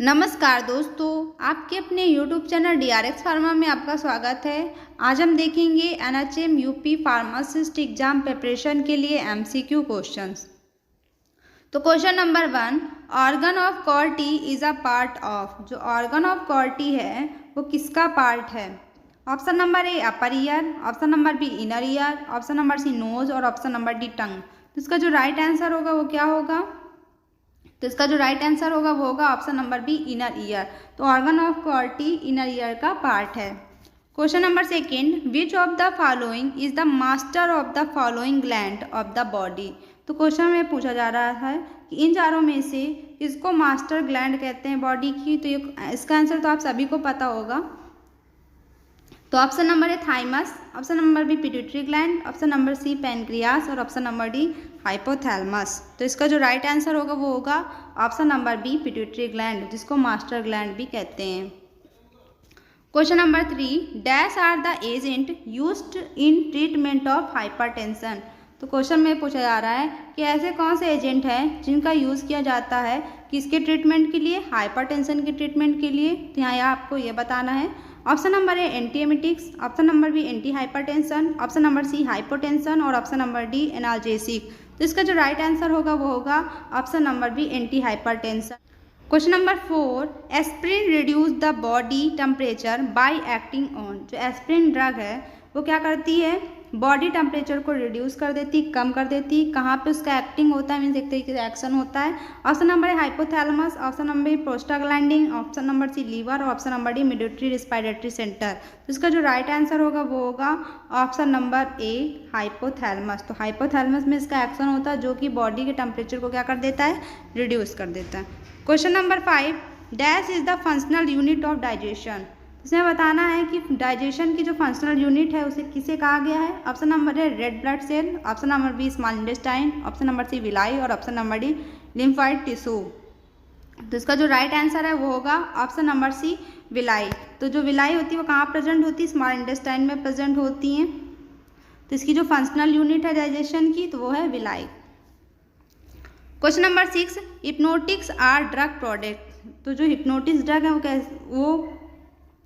नमस्कार दोस्तों, आपके अपने YouTube चैनल DRX फार्मा में आपका स्वागत है। आज हम देखेंगे NHM UP pharmacist exam preparation के लिए MCQ क्वेश्चंस। तो question number 1, organ of Corti is a part of. जो ऑर्गन ऑफ कॉर्टी है वो किसका पार्ट है? Option number A upper ear, option number B inner ear, option number C nose और option number D tongue. तो इसका जो right answer होगा वो क्या होगा? तो इसका जो राइट आंसर होगा वो होगा option number B inner ear. तो organ of Corti inner ear का पार्ट है। Question number 2, which of the following is the master of the following gland of the body. तो क्वेश्चन में पूछा जा रहा है कि इन चारों में से किसको मास्टर ग्लैंड कहते हैं बॉडी की। तो इसका आंसर तो आप सभी को पता होगा। तो option number A thymus, option number B pituitary gland, option number C pancreas और ऑप्शन नंबर डी हाइपोथैलेमस। तो इसका जो राइट आंसर होगा वो होगा option number B pituitary gland, जिसको मास्टर ग्लैंड भी कहते हैं। Question number 3, dash are the agent used in treatment of hypertension. तो क्वेश्चन में पूछा जा रहा है कि ऐसे कौन से एजेंट हैं जिनका यूज़ किया जाता है किसके ट्रीटमेंट के लिए? हाइपरटेंशन के ट्रीटमेंट के लिए। तो यहाँ आपको ये बताना है। Option number A antiemetics, option number B anti hypertension, option number C hypotension और ऑप्शन नंबर डी एनाल्जेसिक। तो इसका जो राइट आंसर होगा वो होगा option number B anti hypertension. Question number 4, aspirin reduce the body temperature by acting on. जो aspirin drug है वो क्या करती है? बॉडी टेम्परेचर को रिड्यूस कर देती, कम कर देती। कहाँ पे उसका एक्टिंग होता है, मीन्स एक तरीके से एक्शन होता है। ऑप्शन नंबर है hypothalamus, option number b prostaglandin, option number c liver और option number d medullary respiratory centre. तो इसका जो राइट आंसर होगा वो होगा ऑप्शन नंबर ए हाइपोथैलेमस। तो हाइपोथैलेमस में इसका एक्शन होता है जो कि बॉडी के टेम्परेचर को क्या कर देता है? रिड्यूस कर देता है। Question number 5, dash is the functional unit of digestion. इसमें बताना है कि डाइजेशन की जो फंक्शनल यूनिट है उसे किसे कहा गया है। ऑप्शन नंबर है red blood cell, option number b small intestine, option number c villi और option number d lymphoid tissue. तो इसका जो राइट आंसर है वो होगा ऑप्शन नंबर सी विलाई। तो जो विलाई होती है वो कहाँ प्रेजेंट होती है? स्मॉल इंटेस्टाइन में प्रेजेंट होती हैं। तो इसकी जो फंक्शनल यूनिट है डाइजेशन की तो वो है विलाई। Question number 6, hypnotics are drug product. तो जो हिप्नोटिक्स ड्रग है वो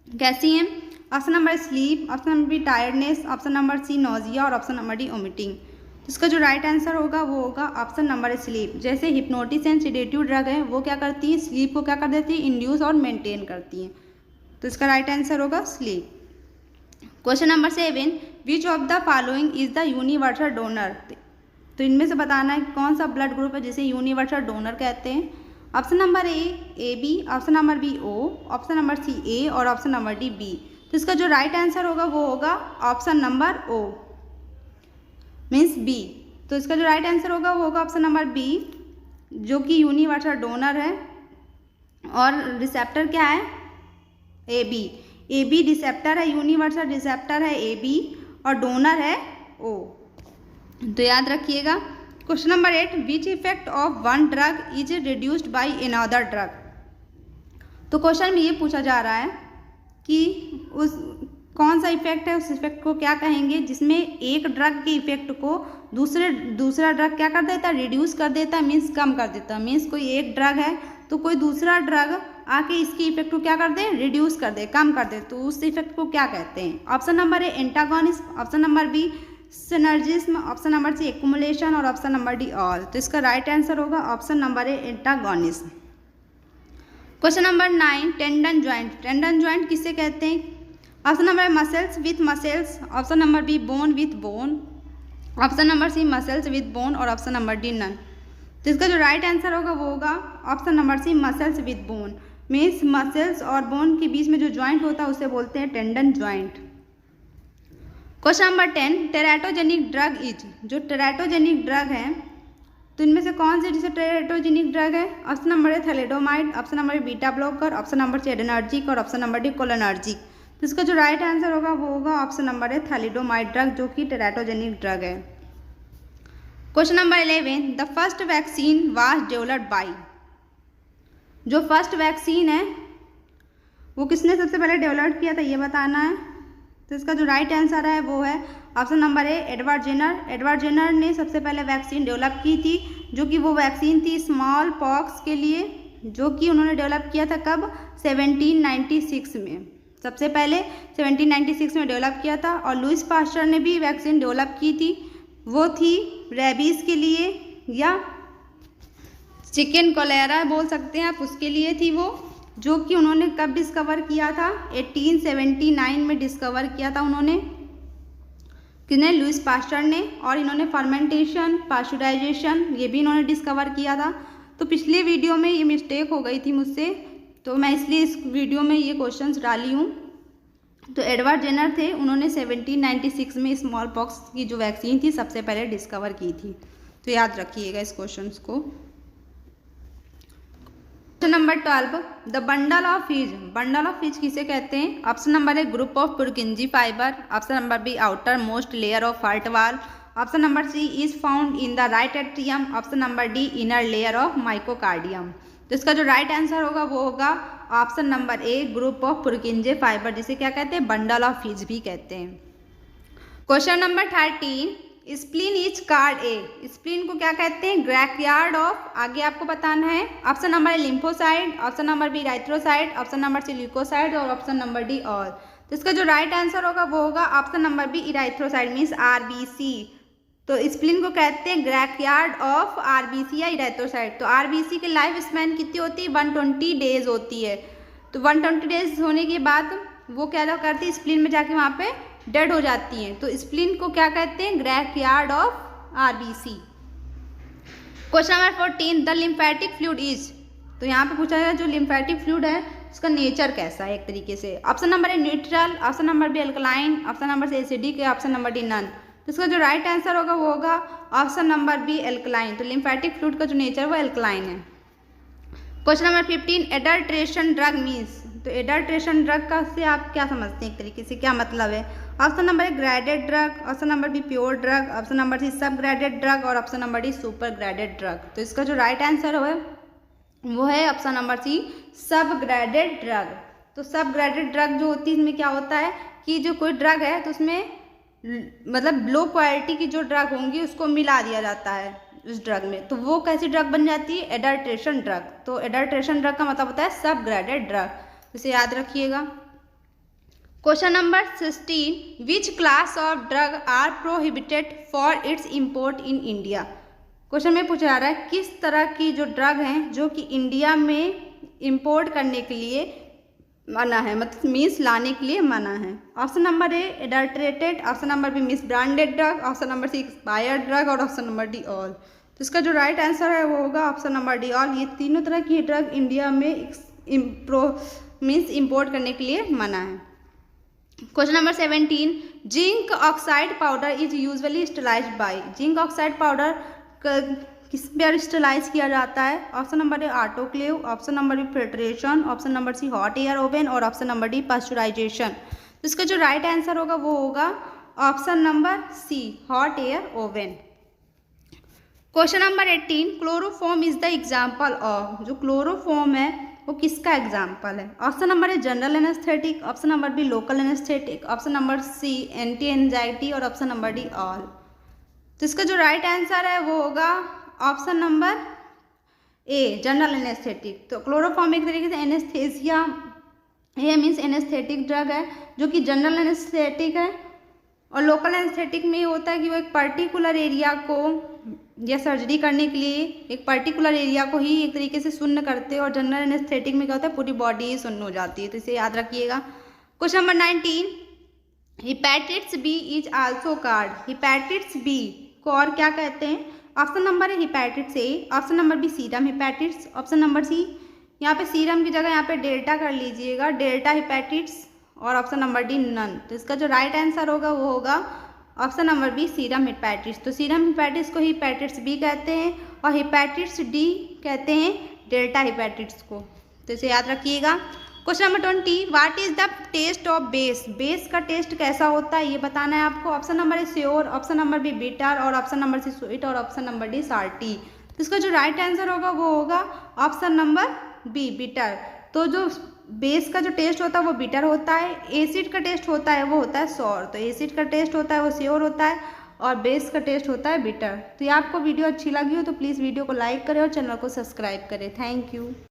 कैसी हैं? Option number sleep, option number B tiredness, option number C nausea और ऑप्शन नंबर डी वोमिटिंग। तो इसका जो राइट आंसर होगा वो होगा ऑप्शन नंबर स्लीप। जैसे हिप्नोटिक्स एंड सेडेटिव ड्रग है वो क्या करती है? स्लीप को क्या कर देती है? इंड्यूस और मेंटेन करती हैं। तो इसका राइट आंसर होगा sleep. Question number 7, which of the following is the universal donor. तो इनमें से बताना है कौन सा ब्लड ग्रुप है जिसे यूनिवर्सल डोनर कहते हैं। Option number a b, option number b o, option number c a और ऑप्शन नंबर डी बी। तो इसका जो राइट आंसर होगा वो होगा option number O means B. तो इसका जो राइट आंसर होगा वो होगा ऑप्शन नंबर बी, जो कि यूनिवर्सल डोनर है और रिसेप्टर क्या है? ए बी रिसेप्टर है, यूनिवर्सल रिसेप्टर है ए बी और डोनर है ओ। तो याद रखिएगा। Question number 8, which effect of one drug is reduced by another drug. तो क्वेश्चन में ये पूछा जा रहा है कि उस कौन सा इफेक्ट है, उस इफेक्ट को क्या कहेंगे जिसमें एक ड्रग के इफेक्ट को दूसरा ड्रग क्या कर देता है? रिड्यूस कर देता है, मीन्स कम कर देता है। मीन्स कोई एक ड्रग है तो कोई दूसरा ड्रग आके इसके इफेक्ट को क्या कर दे? रिड्यूस कर दे, कम कर दे। तो उस इफेक्ट को क्या कहते हैं? Option number A antagonist, option number B synergism, option number C accumulation और ऑप्शन नंबर डी ऑल। तो इसका राइट आंसर होगा option number A antagonism. Question number 9, tendon joint. Tendon joint किसे कहते हैं? Option number muscles with muscles, option number B bone with bone, option number C muscles with bone और option number D none. तो इसका जो right answer होगा वो होगा option number C muscles with bone. Means muscles और bone के बीच में जो ज्वाइंट होता है उसे बोलते हैं tendon joint. Question number 10, teratogenic drug is. जो टेराटोजेनिक ड्रग है तो इनमें से कौन से जिसे टेराटोजेनिक ड्रग है? ऑप्शन नंबर है thalidomide, option number beta blocker, option number C adrenergic और ऑप्शन नंबर डी कोलिनर्जिक। तो इसका जो राइट आंसर होगा वो होगा ऑप्शन नंबर है थैलेडोमाइड ड्रग, जो कि टेराटोजेनिक ड्रग है। Question number 11, the first vaccine was developed by. जो फर्स्ट वैक्सीन है वो किसने सबसे पहले डेवलप किया था ये बताना है। तो इसका जो राइट आंसर है वो है option number A Edward Jenner. Edward Jenner ने सबसे पहले वैक्सीन डेवलप की थी, जो कि वो वैक्सीन थी स्मॉल पॉक्स के लिए। जो कि उन्होंने डेवलप किया था कब, 1796 में। सबसे पहले 1796 में डेवलप किया था। और लुइस पास्चर ने भी वैक्सीन डेवलप की थी, वो थी रेबीज़ के लिए या चिकन कोलेरा बोल सकते हैं आप, उसके लिए थी वो, जो कि उन्होंने कब डिस्कवर किया था, 1879 में डिस्कवर किया था उन्होंने, किसने, लुइस पास्चर ने। और इन्होंने फर्मेंटेशन, पास्चराइजेशन ये भी इन्होंने डिस्कवर किया था। तो पिछले वीडियो में ये मिस्टेक हो गई थी मुझसे, तो मैं इसलिए इस वीडियो में ये क्वेश्चंस डाली हूँ। तो एडवर्ड जेनर थे, उन्होंने 1796 में स्मॉल पॉक्स की जो वैक्सीन थी सबसे पहले डिस्कवर की थी। तो याद रखिएगा इस क्वेश्चन को। Question number 12, the bundle of His. Bundle of His किसे कहते हैं? Option number a group of Purkinje fibre, option number b outer most layer of heart wall, option number c is found in the right atrium, option number d inner layer of myocardium. तो इसका जो right answer होगा वो होगा option number a group of Purkinje fibre, जिसे क्या कहते हैं, बंडल ऑफ फिज भी कहते हैं। Question number 13, spleen is called a. Spleen को क्या कहते हैं? ग्रैकयार्ड ऑफ, आगे आपको बताना है। Option number a lymphocyte, option number b erythrocyte, option number c leucocyte और ऑप्शन नंबर डी ऑल। तो इसका जो राइट आंसर होगा वो होगा option number b erythrocyte means RBC. तो स्प्लीन को कहते हैं ग्रैकयार्ड ऑफ आरबीसी या इराइथ्रोसाइड। तो आरबीसी की लाइफ स्पैन कितनी होती है? 120 डेज होती है। तो 120 डेज होने के बाद वो क्या करती है, स्प्लीन में जाके वहाँ पे डेड हो जाती हैं। तो स्प्लीन को क्या कहते हैं? Graveyard of RBC. Question number 14, the lymphatic fluid is. तो यहाँ पे पूछा गया जो लिम्फेटिक फ्लूइड है उसका नेचर कैसा है एक तरीके से। Option number A neutral, option number B alkaline, option number C acidic, option number D none. तो इसका जो राइट आंसर होगा वो होगा ऑप्शन नंबर बी एल्कलाइन। तो लिम्फेटिक फ्लूइड का जो नेचर है वो एल्कलाइन है। Question number 15, adulteration drug means. तो एडल्ट्रेशन ड्रग का से आप क्या समझते हैं एक तरीके से, क्या मतलब है? Option number A graded drug, option number B pure drug, option number C sub graded drug और option number D super graded drug. तो इसका जो राइट आंसर है वो है option number C sub graded drug. तो सब ग्रेडेड ड्रग जो होती है इसमें क्या होता है कि जो कोई ड्रग है तो उसमें मतलब लो क्वालिटी की जो ड्रग होंगी उसको मिला दिया जाता है उस ड्रग में, तो वो कैसी ड्रग बन जाती है? Adulteration drug. तो एडल्ट्रेशन ड्रग का मतलब होता है सब ग्रेडेड ड्रग, इसे याद रखिएगा। Question number 16, which class of drug are prohibited for its import in India. Question में पूछा जा रहा है किस तरह की जो ड्रग हैं जो कि इंडिया में इम्पोर्ट करने के लिए मना है, मतलब मीन्स लाने के लिए मना है। Option number A adulterated, option number B misbranded drug, option number C expired drug और ऑप्शन नंबर डी ऑल। तो इसका जो राइट आंसर है वो होगा ऑप्शन नंबर डी ऑल। ये तीनों तरह की ड्रग इंडिया में मीन्स इम्पोर्ट करने के लिए मना है। Question number 17, zinc oxide powder is usually sterilised by. Zinc oxide powder किस पर स्टरलाइज किया जाता है? Option number A autoclave, option number B filtration, option number C hot air oven और ऑप्शन नंबर डी पास्चराइजेशन। तो इसका जो right answer होगा वो होगा option number C hot air oven. Question number 18, chloroform is the example of. जो chloroform है वो किसका एग्जाम्पल है? Option number A general anaesthetic, option number B local anaesthetic, option number C anti anxiety और option number D all. तो इसका जो right answer है वो होगा option number A general anaesthetic. तो क्लोरोफॉर्म एक तरीके से एनेस्थेसिया ये मीन्स एनेस्थेटिक ड्रग है जो कि जनरल एनेस्थेटिक है। और लोकल एनेस्थेटिक में ये होता है कि वो एक पर्टिकुलर एरिया को या सर्जरी करने के लिए एक पर्टिकुलर एरिया को ही एक तरीके से सुन्न करते हैं, और जनरल एनेस्थेटिक में क्या होता है पूरी बॉडी ही सुन्न हो जाती है। तो इसे याद रखिएगा। Question number 19, hepatitis B is also called. Hepatitis B को और क्या कहते हैं? ऑप्शन नंबर है hepatitis A, option number B serum hepatitis, option number C यहाँ पे सीरम की जगह यहाँ पे डेल्टा कर लीजिएगा, डेल्टा हिपैटिट्स और ऑप्शन नंबर डी नन। तो इसका जो राइट आंसर होगा वो होगा ऑप्शन नंबर बी सीरम हिपैटिट्स। तो सीरम हिपैटिट्स को हिपैटिट्स बी कहते हैं और हिपैटिट्स डी कहते हैं डेल्टा हिपैटिट्स को। तो इसे याद रखिएगा। Question number 20, what is the taste of base. Base का टेस्ट कैसा होता है ये बताना है आपको। Option number A sour, option number B bitter और ऑप्शन नंबर सी स्वीट और ऑप्शन नंबर डी साल्टी। तो इसका जो राइट आंसर होगा वो होगा ऑप्शन नंबर बी बिटर। तो जो बेस का जो टेस्ट होता है वो बिटर होता है, एसिड का टेस्ट होता है वो होता है सॉर। तो एसिड का टेस्ट होता है वो श्योर होता है और बेस का टेस्ट होता है बिटर। तो ये आपको वीडियो अच्छी लगी हो तो प्लीज़ वीडियो को लाइक करें और चैनल को सब्सक्राइब करें। Thank you.